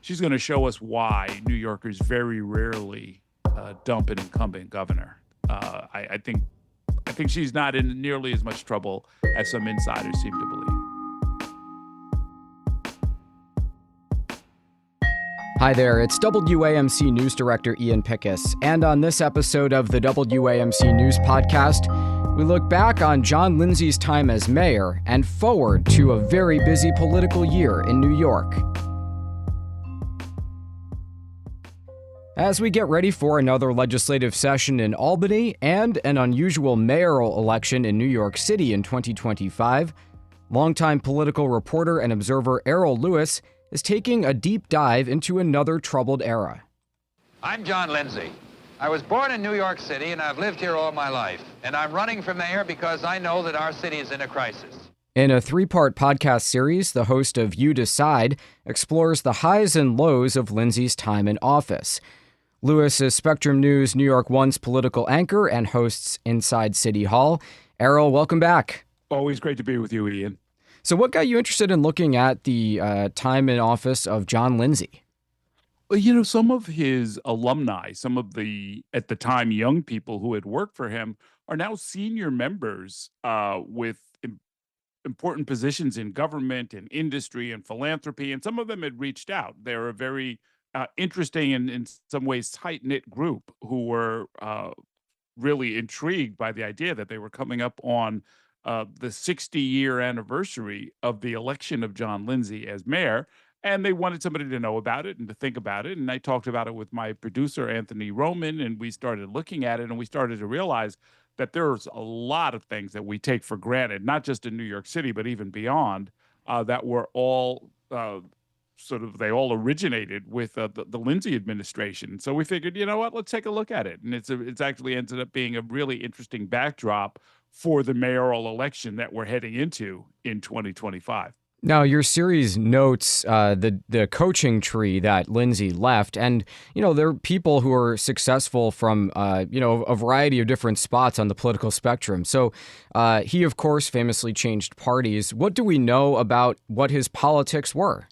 she's going to show us why New Yorkers very rarely dump an incumbent governor. I think she's not in nearly as much trouble as some insiders seem to believe. Hi there, it's WAMC News Director Ian Pickus, and on this episode of the WAMC News Podcast, we look back on John Lindsay's time as mayor and forward to a very busy political year in New York. As we get ready for another legislative session in Albany and an unusual mayoral election in New York City in 2025, longtime political reporter and observer Errol Louis is taking a deep dive into another troubled era. I'm John Lindsay. I was born in New York City and I've lived here all my life. And I'm running for mayor because I know that our city is in a crisis. In a three-part podcast series, the host of You Decide explores the highs and lows of Lindsay's time in office. Louis is Spectrum News New York One's political anchor and hosts Inside City Hall. Errol, welcome back. Always great to be with you, Ian. So what got you interested in looking at the time in office of John Lindsay? Well, you know, some of his alumni, some of the, at the time, young people who had worked for him are now senior members with important positions in government and industry and philanthropy, and some of them had reached out. They're a very interesting and in some ways tight-knit group who were really intrigued by the idea that they were coming up on the 60-year anniversary of the election of John Lindsay as mayor, and they wanted somebody to know about it and to think about it. And I talked about it with my producer, Anthony Roman, and we started looking at it, and we started to realize that there's a lot of things that we take for granted, not just in New York City, but even beyond, that were all they all originated with the Lindsay administration. So we figured, you know what, let's take a look at it. And it's actually ended up being a really interesting backdrop for the mayoral election that we're heading into in 2025. Now, your series notes the coaching tree that Lindsay left, and there are people who are successful from a variety of different spots on the political spectrum. So he, of course, famously changed parties. What do we know about what his politics were?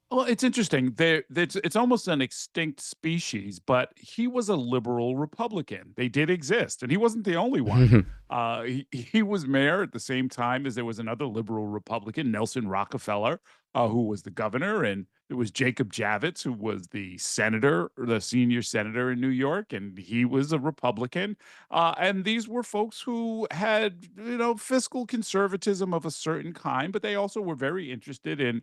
Well, it's interesting. It's almost an extinct species, but he was a liberal Republican. They did exist, and he wasn't the only one. He was mayor at the same time as there was another liberal Republican, Nelson Rockefeller, who was the governor, and there was Jacob Javits, who was the senator, the senior senator in New York, and he was a Republican. And these were folks who had, fiscal conservatism of a certain kind, but they also were very interested in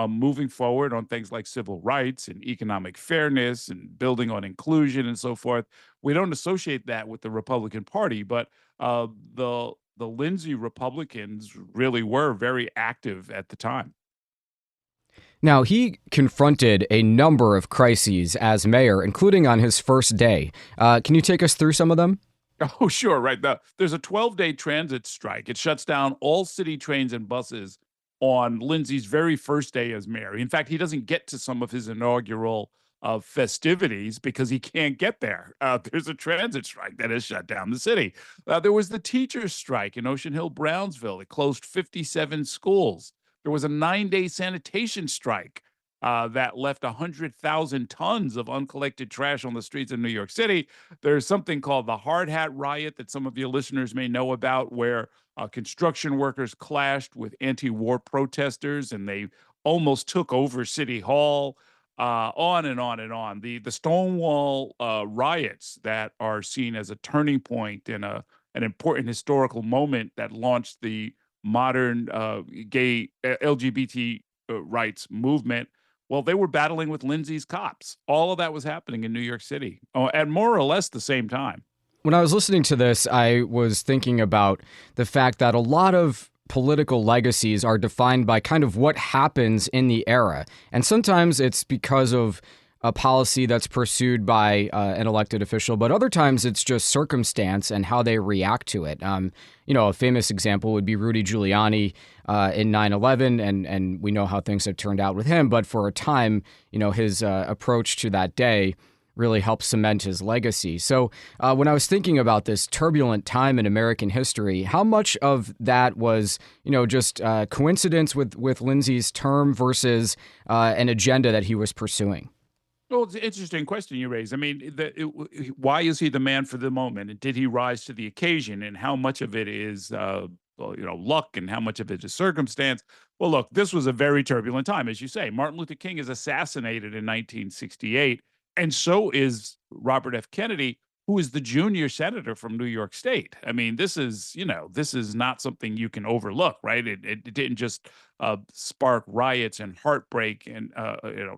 moving forward on things like civil rights and economic fairness and building on inclusion and so forth. We don't associate that with the Republican Party, but the Lindsay Republicans really were very active at the time. Now, he confronted a number of crises as mayor, including on his first day. Can you take us through some of them? Oh, sure. Right. There's a 12-day transit strike. It shuts down all city trains and buses on Lindsay's very first day as mayor. In fact, he doesn't get to some of his inaugural festivities because he can't get there. There's a transit strike that has shut down the city. There was the teachers' strike in Ocean Hill, Brownsville. It closed 57 schools. There was a 9-day sanitation strike that left 100,000 tons of uncollected trash on the streets of New York City. There's something called the Hard Hat Riot that some of your listeners may know about, where construction workers clashed with anti-war protesters and they almost took over City Hall, on and on and on. The Stonewall riots that are seen as a turning point and an important historical moment that launched the modern gay LGBT rights movement. Well, they were battling with Lindsay's cops. All of that was happening in New York City at more or less the same time. When I was listening to this, I was thinking about the fact that a lot of political legacies are defined by kind of what happens in the era. And sometimes it's because of a policy that's pursued by an elected official, but other times it's just circumstance and how they react to it. A famous example would be Rudy Giuliani in 9/11, and we know how things have turned out with him. But for a time, his approach to that day really helped cement his legacy. So when I was thinking about this turbulent time in American history, how much of that was, just coincidence with Lindsay's term versus an agenda that he was pursuing? Well, it's an interesting question you raise. I mean, why is he the man for the moment? And did he rise to the occasion? And how much of it is, luck, and how much of it is circumstance? Well, look, this was a very turbulent time, as you say. Martin Luther King is assassinated in 1968, and so is Robert F. Kennedy, who is the junior senator from New York State. I mean, this is not something you can overlook, right? It didn't just spark riots and heartbreak and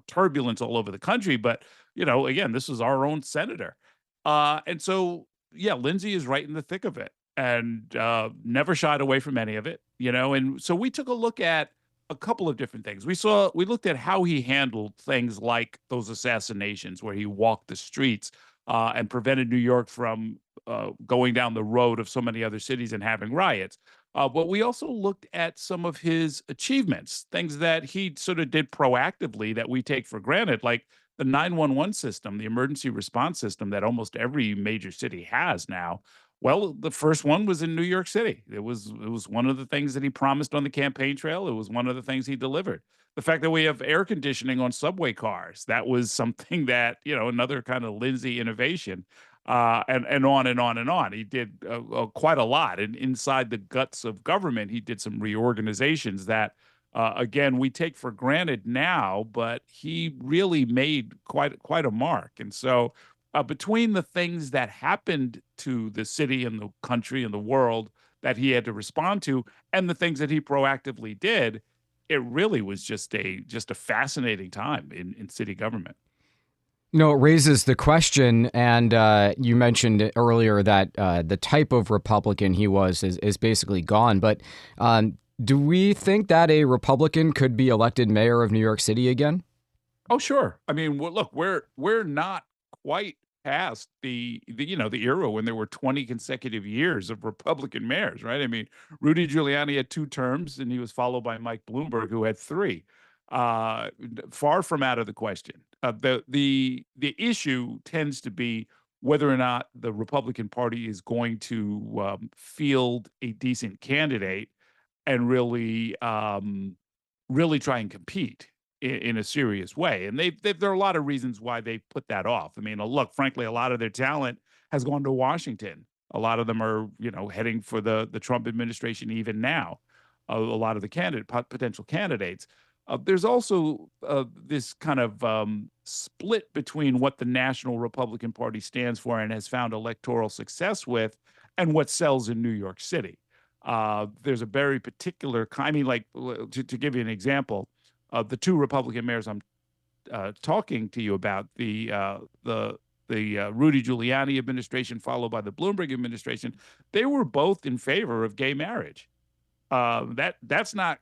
turbulence all over the country, but again, this is our own senator, and so yeah, Lindsay is right in the thick of it, and never shied away from any of it, and so we took a look at a couple of different things. We looked at how he handled things like those assassinations, where he walked the streets and prevented New York from going down the road of so many other cities and having riots. But we also looked at some of his achievements, things that he sort of did proactively that we take for granted, like the 911 system, the emergency response system that almost every major city has now. Well, the first one was in New York City. It was one of the things that he promised on the campaign trail. It was one of the things he delivered. The fact that we have air conditioning on subway cars, that was something that, another kind of Lindsay innovation, and on and on and on. He did quite a lot. And inside the guts of government, he did some reorganizations that, again, we take for granted now, but he really made quite a mark. And so, between the things that happened to the city and the country and the world that he had to respond to, and the things that he proactively did, it really was just a fascinating time in city government. No, it raises the question, and you mentioned earlier that the type of Republican he was is basically gone. But do we think that a Republican could be elected mayor of New York City again? Oh, sure. I mean, look, we're not quite past the era when there were 20 consecutive years of Republican mayors, right? I mean, Rudy Giuliani had 2 terms, and he was followed by Mike Bloomberg, who had 3. Far from out of the question. The issue tends to be whether or not the Republican Party is going to field a decent candidate and really try and compete in a serious way. And there are a lot of reasons why they put that off. I mean, look, frankly, a lot of their talent has gone to Washington. A lot of them are, heading for the Trump administration even now. A lot of the potential candidates. There's also this kind of split between what the National Republican Party stands for and has found electoral success with, and what sells in New York City. There's a very particular kind. I mean, like to give you an example, the 2 Republican mayors I'm talking to you about, the Rudy Giuliani administration followed by the Bloomberg administration, they were both in favor of gay marriage. That's not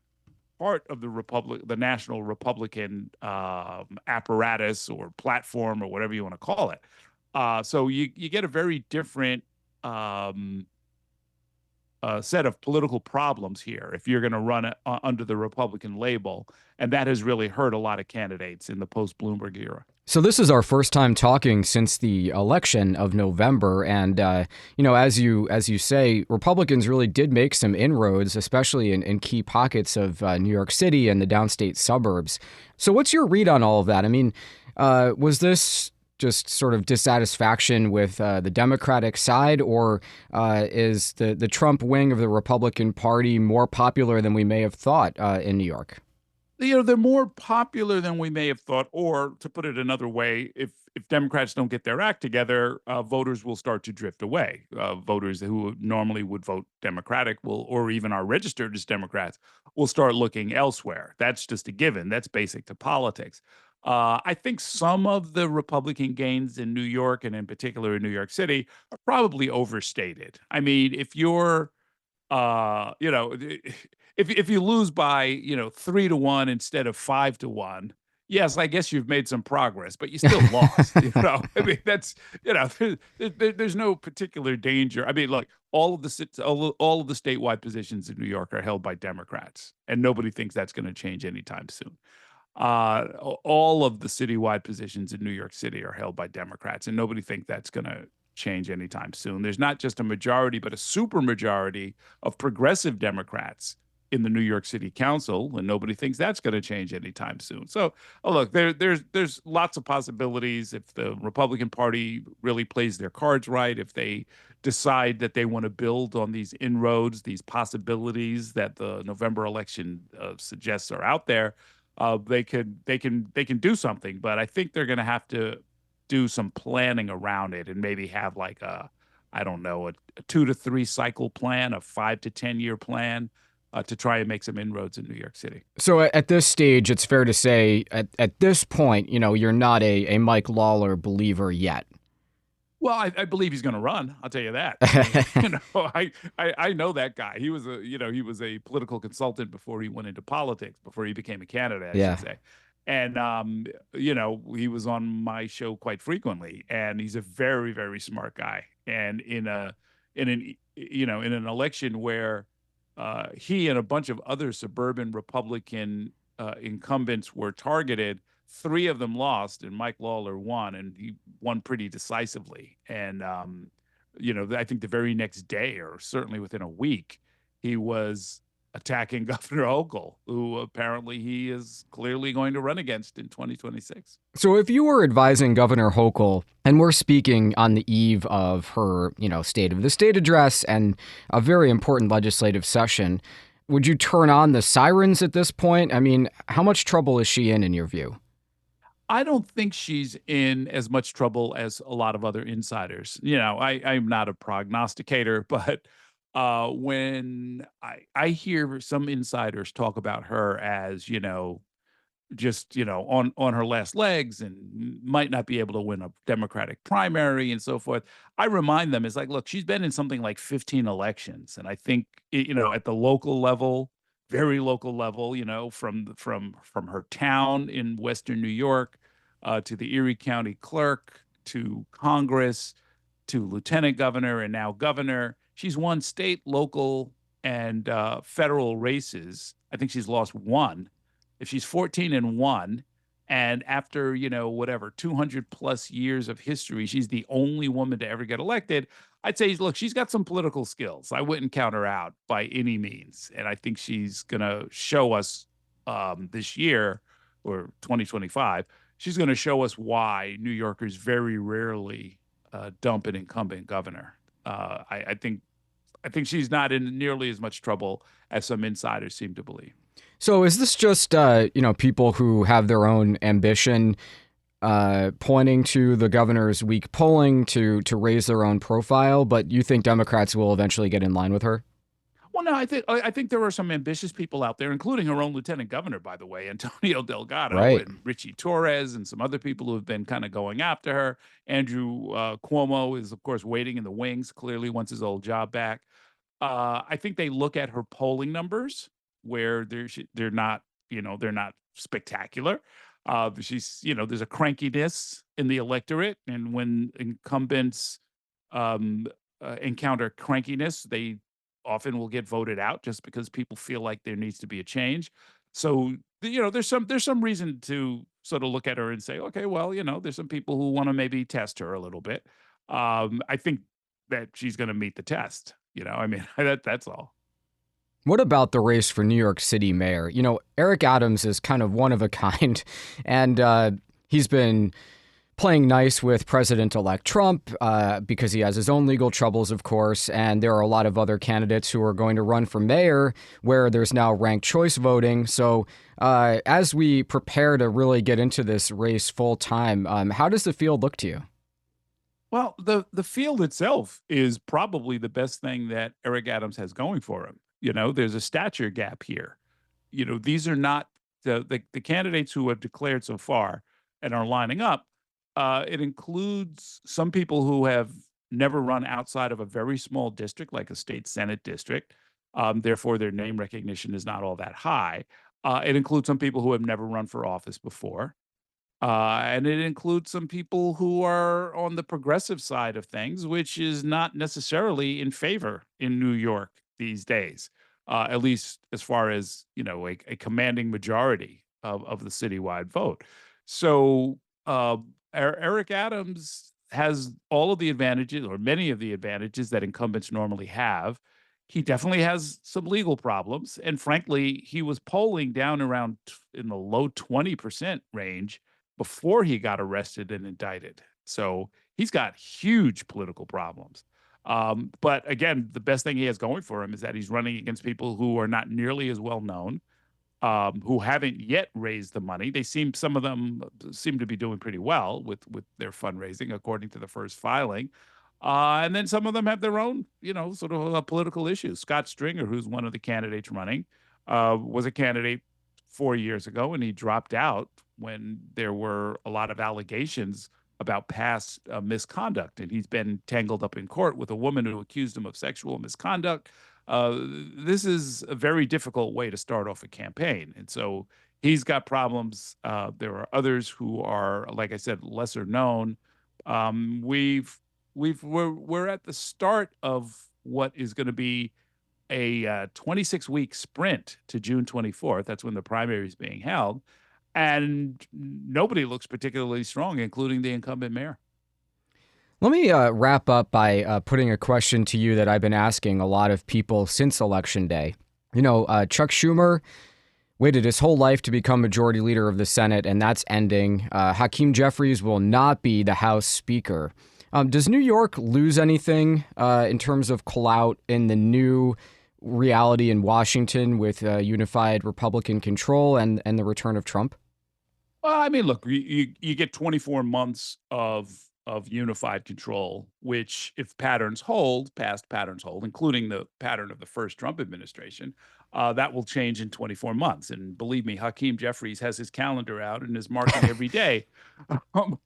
part of the National Republican apparatus or platform or whatever you want to call it. So you get a very different set of political problems here if you're going to run it under the Republican label, and that has really hurt a lot of candidates in the post-Bloomberg era. So this is our first time talking since the election of November, and as you say, Republicans really did make some inroads, especially in key pockets of New York City and the downstate suburbs. So what's your read on all of that? I mean, was this just sort of dissatisfaction with the Democratic side, or is the Trump wing of the Republican Party more popular than we may have thought in New York? They're more popular than we may have thought, or to put it another way, if Democrats don't get their act together, voters will start to drift away. Voters who normally would vote Democratic or even are registered as Democrats, will start looking elsewhere. That's just a given. That's basic to politics. I think some of the Republican gains in New York, and in particular in New York City, are probably overstated. I mean, if you're uh, you know, if you lose by 3-1 instead of 5-1, yes, I guess you've made some progress, but you still lost. I mean, that's there's no particular danger. I mean, look, all of the statewide positions in New York are held by Democrats, and nobody thinks that's going to change anytime soon. All of the citywide positions in New York City are held by Democrats, and nobody thinks that's going to change anytime soon. There's not just a majority, but a supermajority of progressive Democrats in the New York City Council, and nobody thinks that's going to change anytime soon. So, oh look, there's lots of possibilities if the Republican Party really plays their cards right, if they decide that they want to build on these inroads, these possibilities that the November election suggests are out there. They can do something, but I think they're going to have to do some planning around it and maybe have like a, I don't know, a 2 to 3 cycle plan, a 5 to 10 year plan to try and make some inroads in New York City. So at this stage, it's fair to say at this point, you're not a Mike Lawler believer yet. Well, I believe he's going to run. I'll tell you that. I mean, I know that guy. He was a political consultant before he went into politics, before he became a candidate, I Yeah. should say. And he was on my show quite frequently, and he's a very, very smart guy. And in an election where he and a bunch of other suburban Republican incumbents were targeted, 3 of them lost, and Mike Lawler won, and he won pretty decisively. And I think the very next day, or certainly within a week, he was attacking Governor Hochul, who apparently he is clearly going to run against in 2026. So if you were advising Governor Hochul, and we're speaking on the eve of her, State of the State address and a very important legislative session, would you turn on the sirens at this point? I mean, how much trouble is she in your view? I don't think she's in as much trouble as a lot of other insiders. I'm not a prognosticator, but when I hear some insiders talk about her as, just on her last legs and might not be able to win a Democratic primary and so forth, I remind them, it's like, look, she's been in something like 15 elections, and I think at the local level, very local level, from her town in Western New York to the Erie County clerk to Congress to lieutenant governor and now governor. She's won state, local, and federal races. I think she's lost one. If she's 14-1, and after, whatever, 200 plus years of history, she's the only woman to ever get elected, I'd say, look, she's got some political skills. I wouldn't count her out by any means. And I think she's going to show us this year, or 2025, she's going to show us why New Yorkers very rarely dump an incumbent governor. I think she's not in nearly as much trouble as some insiders seem to believe. So is this just, people who have their own ambition pointing to the governor's weak polling to raise their own profile, but you think Democrats will eventually get in line with her? Well, no, I think there are some ambitious people out there, including her own lieutenant governor, by the way, Antonio Delgado, Right. and Richie Torres, and some other people who have been kind of going after her. Andrew Cuomo is, of course, waiting in the wings, clearly wants his old job back. I think they look at her polling numbers, where they're not spectacular. There's a crankiness in the electorate, and when incumbents encounter crankiness, they often will get voted out just because people feel like there needs to be a change. So there's some reason to sort of look at her and say, okay, well, there's some people who want to maybe test her a little bit. I think that she's going to meet the test. I mean, that's all. What about the race for New York City mayor? Eric Adams is kind of one of a kind, and he's been playing nice with President-elect Trump because he has his own legal troubles, of course, and there are a lot of other candidates who are going to run for mayor where there's now ranked choice voting. So as we prepare to really get into this race full time, how does the field look to you? Well, the field itself is probably the best thing that Eric Adams has going for him. There's a stature gap here. These are not the candidates who have declared so far and are lining up. It includes some people who have never run outside of a very small district, like a state Senate district. Therefore, their name recognition is not all that high. It includes some people who have never run for office before. And it includes some people who are on the progressive side of things, which is not necessarily in favor in New York these days, at least as far as, a commanding majority of the citywide vote. So Eric Adams has all of the advantages, or many of the advantages that incumbents normally have. He definitely has some legal problems, and frankly, he was polling down around in the low 20% range before he got arrested and indicted. So he's got huge political problems. But again, the best thing he has going for him is that he's running against people who are not nearly as well known, who haven't yet raised the money. Some of them seem to be doing pretty well with their fundraising, according to the first filing. And then some of them have their own, sort of political issues. Scott Stringer, who's one of the candidates running, was a candidate 4 years ago, and he dropped out when there were a lot of allegations about past misconduct. And he's been tangled up in court with a woman who accused him of sexual misconduct. This is a very difficult way to start off a campaign. And so he's got problems. There are others who are, like I said, lesser known. We're at the start of what is going to be a 26-week sprint to June 24th. That's when the primary is being held. And nobody looks particularly strong, including the incumbent mayor. Let me wrap up by putting a question to you that I've been asking a lot of people since Election Day. Chuck Schumer waited his whole life to become majority leader of the Senate, and that's ending. Hakeem Jeffries will not be the House Speaker. Does New York lose anything in terms of clout in the new reality in Washington with unified Republican control and the return of Trump? Well, I mean, look, you get 24 months of unified control, which, if past patterns hold, including the pattern of the first Trump administration, that will change in 24 months. And believe me, Hakeem Jeffries has his calendar out and is marking every day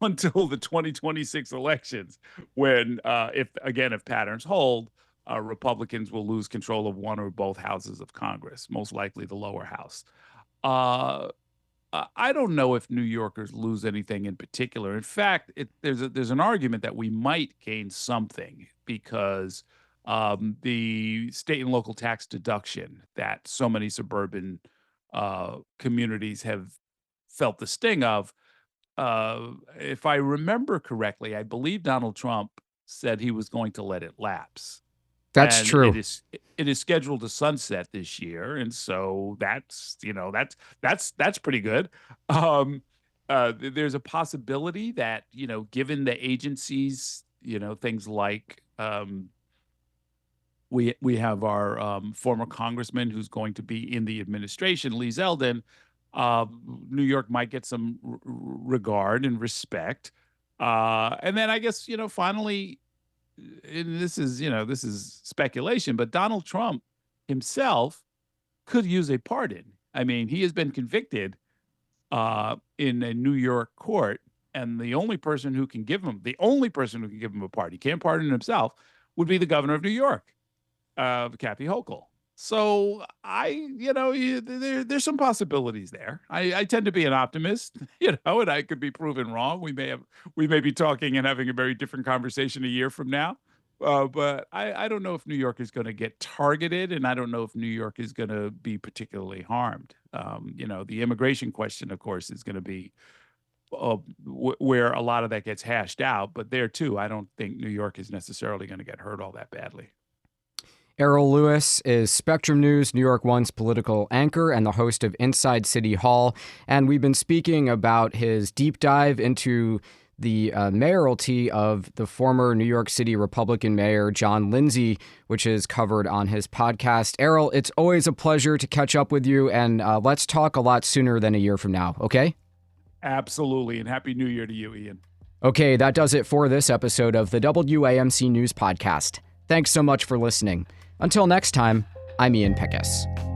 until the 2026 elections, when, if patterns hold, Republicans will lose control of one or both houses of Congress, most likely the lower house. I don't know if New Yorkers lose anything in particular. In fact, there's an argument that we might gain something, because the state and local tax deduction that so many suburban communities have felt the sting of, if I remember correctly, I believe Donald Trump said he was going to let it lapse. That's And true. it is scheduled to sunset this year, and so that's pretty good. There's a possibility that, given the agencies, things like, we have our former congressman who's going to be in the administration, Lee Zeldin. New York might get some regard and respect, and then I guess, finally, and this is speculation, but Donald Trump himself could use a pardon. I mean, he has been convicted in a New York court, and the only person who can give him a pardon, he can't pardon himself, would be the governor of New York, Kathy Hochul. So there's some possibilities there. I tend to be an optimist, and I could be proven wrong. We may be talking and having a very different conversation a year from now. But I don't know if New York is going to get targeted, and I don't know if New York is going to be particularly harmed. The immigration question, of course, is going to be where a lot of that gets hashed out. But there too, I don't think New York is necessarily going to get hurt all that badly. Errol Louis is Spectrum News, New York One's political anchor and the host of Inside City Hall. And we've been speaking about his deep dive into the mayoralty of the former New York City Republican Mayor John Lindsay, which is covered on his podcast. Errol, it's always a pleasure to catch up with you, and let's talk a lot sooner than a year from now, okay? Absolutely, and Happy New Year to you, Ian. Okay, that does it for this episode of the WAMC News Podcast. Thanks so much for listening. Until next time, I'm Ian Pickus.